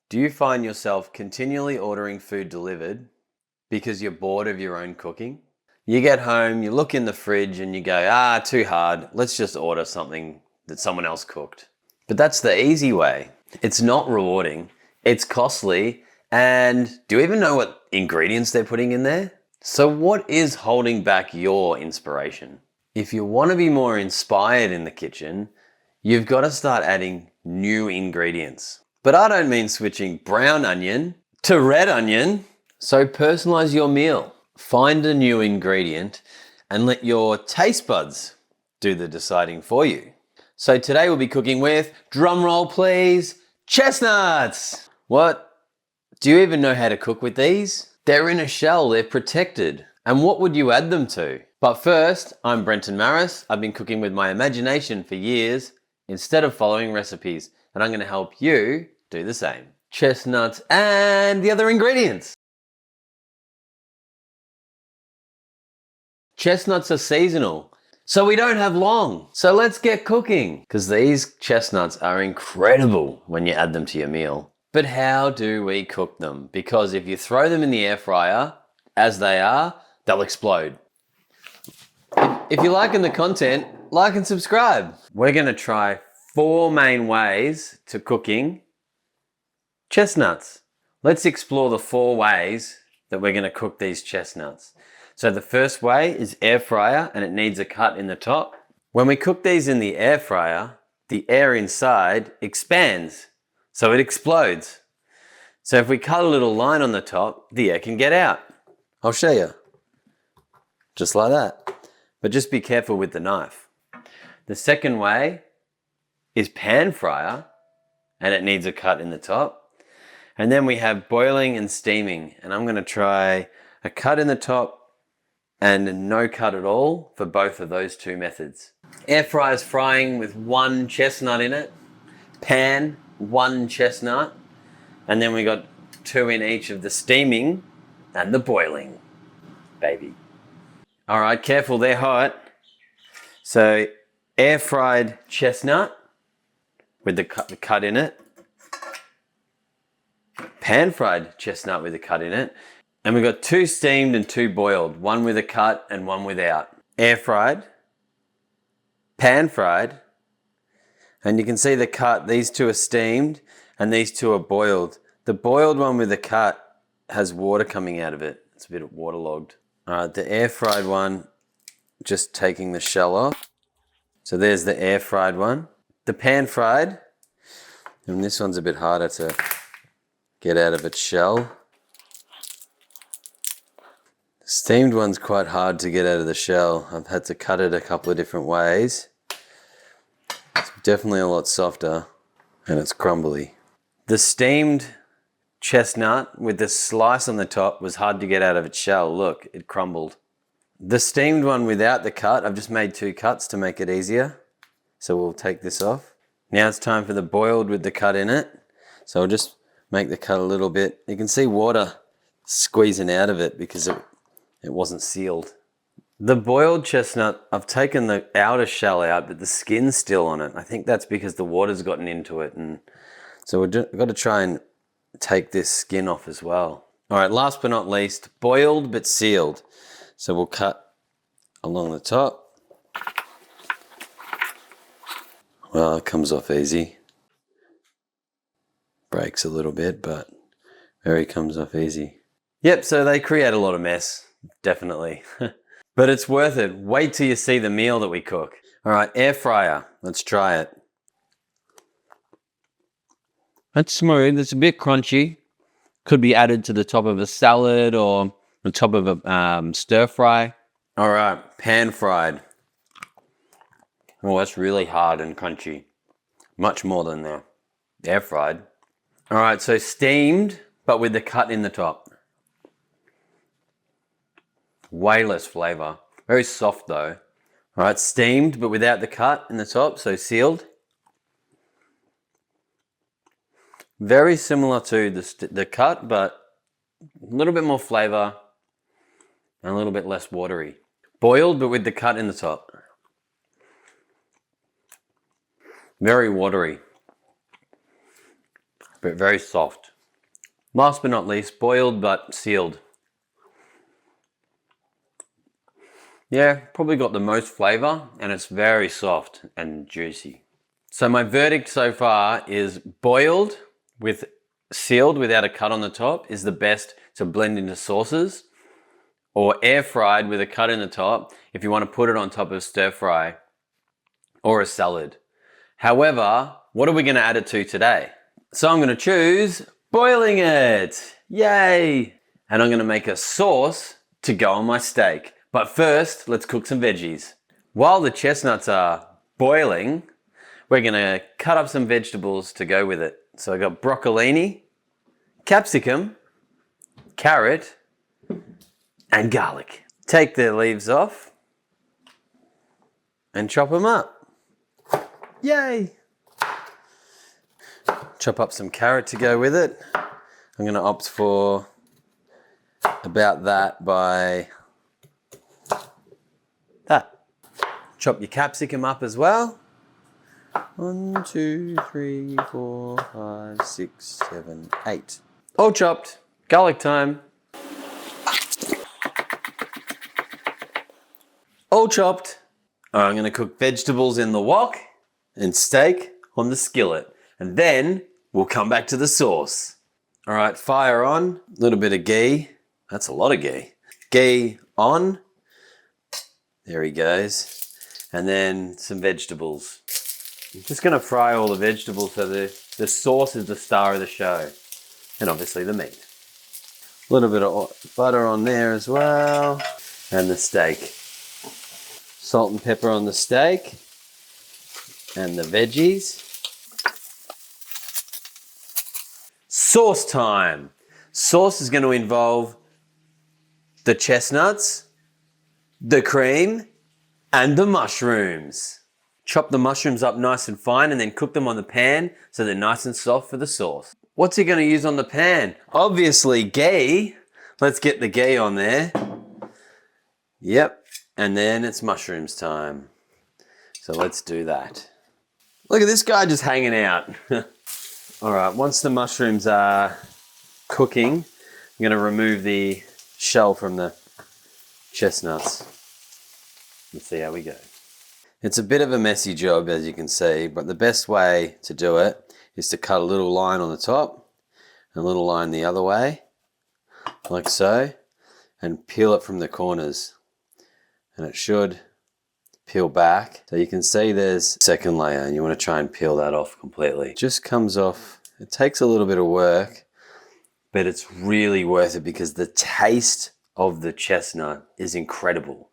Do you find yourself continually ordering food delivered because you're bored of your own cooking? You get home, you look in the fridge and you go, too hard. Let's just order something that someone else cooked. But that's the easy way. It's not rewarding. It's costly. And do you even know what ingredients they're putting in there? So what is holding back your inspiration? If you want to be more inspired in the kitchen, you've got to start adding new ingredients. But I don't mean switching brown onion to red onion. So personalize your meal. Find a new ingredient and let your taste buds do the deciding for you. So today we'll be cooking with, drum roll please, chestnuts. What? Do you even know how to cook with these? They're in a shell, they're protected. And what would you add them to? But first, I'm Brenton Maris. I've been cooking with my imagination for years instead of following recipes. And I'm going to help you do the same. Chestnuts and the other ingredients. Chestnuts are seasonal, so we don't have long. So let's get cooking, because these chestnuts are incredible when you add them to your meal. But how do we cook them? Because if you throw them in the air fryer, as they are, they'll explode. If you're liking the content, like and subscribe. We're going to try 4 main ways to cooking chestnuts. Let's explore the 4 ways that we're going to cook these chestnuts. So the first way is air fryer, and it needs a cut in the top. When we cook these in the air fryer, the air inside expands, so it explodes. So if we cut a little line on the top, the air can get out. I'll show you. Just like that. But just be careful with the knife. The second way is pan fryer, and it needs a cut in the top. And then we have boiling and steaming, and I'm going to try a cut in the top and no cut at all for both of those 2 methods. Air fryer's frying with 1 chestnut in it. Pan, 1 chestnut. And then we got 2 in each of the steaming and the boiling, baby. All right, careful, they're hot. So air fried chestnut with the cut in it. Pan fried chestnut with a cut in it. And we've got 2 steamed and 2 boiled, 1 with a cut and 1 without. Air fried, pan fried, and you can see the cut, these 2 are steamed and these 2 are boiled. The boiled one with the cut has water coming out of it. It's a bit waterlogged. All right, the air fried one, just taking the shell off. So there's the air fried one. The pan fried, and this one's a bit harder to get out of its shell. The steamed one's quite hard to get out of the shell. I've had to cut it a couple of different ways. It's definitely a lot softer and it's crumbly. The steamed chestnut with the slice on the top was hard to get out of its shell. Look, it crumbled. The steamed one without the cut, I've just made 2 cuts to make it easier. So we'll take this off. Now it's time for the boiled with the cut in it. So I'll just make the cut a little bit. You can see water squeezing out of it because it wasn't sealed. The boiled chestnut, I've taken the outer shell out, but the skin's still on it. I think that's because the water's gotten into it. And so we've got to try and take this skin off as well. All right, last but not least, boiled but sealed. So we'll cut along the top. Well, it comes off easy. Breaks a little bit, but very comes off easy. Yep, so they create a lot of mess. Definitely. But it's worth it. Wait till you see the meal that we cook. All right, air fryer. Let's try it. That's smooth. It's a bit crunchy. Could be added to the top of a salad or the top of a stir fry. All right, pan fried. Oh, that's really hard and crunchy. Much more than the air fried. All right, so steamed, but with the cut in the top. Way less flavour. Very soft though. All right, steamed, but without the cut in the top, so sealed. Very similar to the cut, but a little bit more flavour and a little bit less watery. Boiled, but with the cut in the top. Very watery, but very soft. Last but not least, boiled but sealed. Yeah, probably got the most flavour and it's very soft and juicy. So my verdict so far is boiled with sealed without a cut on the top is the best to blend into sauces, or air fried with a cut in the top if you want to put it on top of stir fry or a salad. However, what are we going to add it to today? So I'm going to choose boiling it. Yay! And I'm going to make a sauce to go on my steak. But first, let's cook some veggies. While the chestnuts are boiling, we're going to cut up some vegetables to go with it. So I got broccolini, capsicum, carrot, and garlic. Take the leaves off and chop them up. Yay! Chop up some carrot to go with it. I'm going to opt for about that by that. Chop your capsicum up as well. 1, 2, 3, 4, 5, 6, 7, 8. All chopped. Garlic time. All chopped. I'm going to cook vegetables in the wok and steak on the skillet. And then we'll come back to the sauce. All right, fire on. A little bit of ghee. That's a lot of ghee. Ghee on. There he goes. And then some vegetables. I'm just going to fry all the vegetables so the sauce is the star of the show. And obviously the meat. A little bit of butter on there as well. And the steak. Salt and pepper on the steak. And the veggies. Sauce time. Sauce is going to involve the chestnuts, the cream, and the mushrooms. Chop the mushrooms up nice and fine and then cook them on the pan so they're nice and soft for the sauce. What's he going to use on the pan? Obviously ghee. Let's get the ghee on there. Yep. And then it's mushrooms time. So let's do that. Look at this guy just hanging out. All right, once the mushrooms are cooking, I'm going to remove the shell from the chestnuts. Let's see how we go. It's a bit of a messy job, as you can see, but the best way to do it is to cut a little line on the top and a little line the other way, like so, and peel it from the corners. And it should peel back. So you can see there's a second layer and you want to try and peel that off completely. It just comes off. It takes a little bit of work, but it's really worth it because the taste of the chestnut is incredible.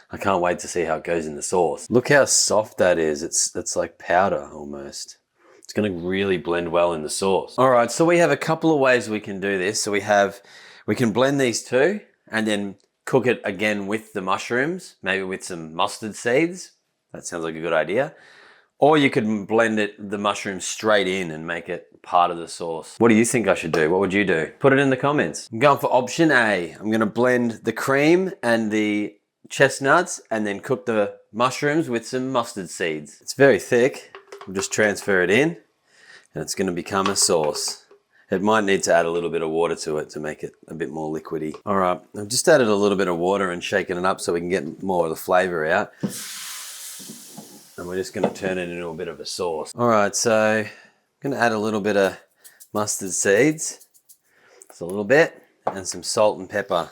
I can't wait to see how it goes in the sauce. Look how soft that is. It's like powder almost. It's going to really blend well in the sauce. All right, so we have a couple of ways we can do this. So we can blend these two and then cook it again with the mushrooms, maybe with some mustard seeds. That sounds like a good idea. Or you could blend the mushrooms straight in and make it part of the sauce. What do you think I should do? What would you do? Put it in the comments. I'm going for option A. I'm going to blend the cream and the chestnuts and then cook the mushrooms with some mustard seeds. It's very thick. We'll just transfer it in and it's going to become a sauce. It might need to add a little bit of water to it to make it a bit more liquidy. All right, I've just added a little bit of water and shaken it up so we can get more of the flavor out. And we're just gonna turn it into a bit of a sauce. All right, so I'm gonna add a little bit of mustard seeds. Just a little bit, and some salt and pepper.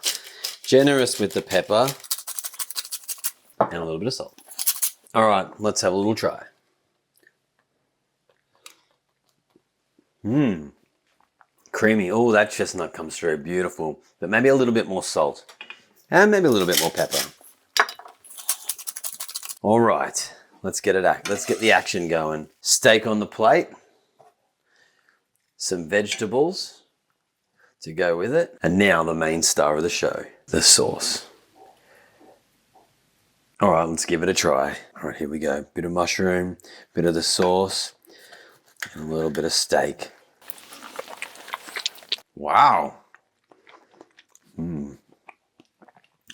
Generous with the pepper, and a little bit of salt. All right, let's have a little try. Creamy. Oh, that chestnut comes through beautiful, but maybe a little bit more salt and maybe a little bit more pepper. All right, let's get the action going. Steak on the plate, some vegetables to go with it, and now the main star of the show, the sauce. All right, let's give it a try. All right, here we go. Bit of mushroom, bit of the sauce, and a little bit of steak. Wow.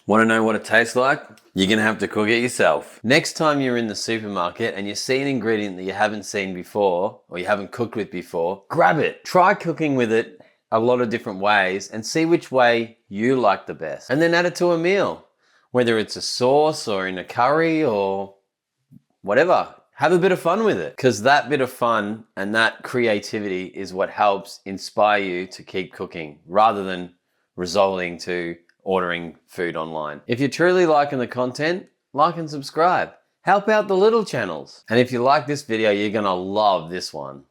Want to know what it tastes like? You're going to have to cook it yourself. Next time you're in the supermarket and you see an ingredient that you haven't seen before or you haven't cooked with before, grab it. Try cooking with it a lot of different ways and see which way you like the best. And then add it to a meal, whether it's a sauce or in a curry or whatever. Have a bit of fun with it, because that bit of fun and that creativity is what helps inspire you to keep cooking rather than resulting to ordering food online. If you're truly liking the content, like and subscribe. Help out the little channels. And if you like this video, you're gonna love this one.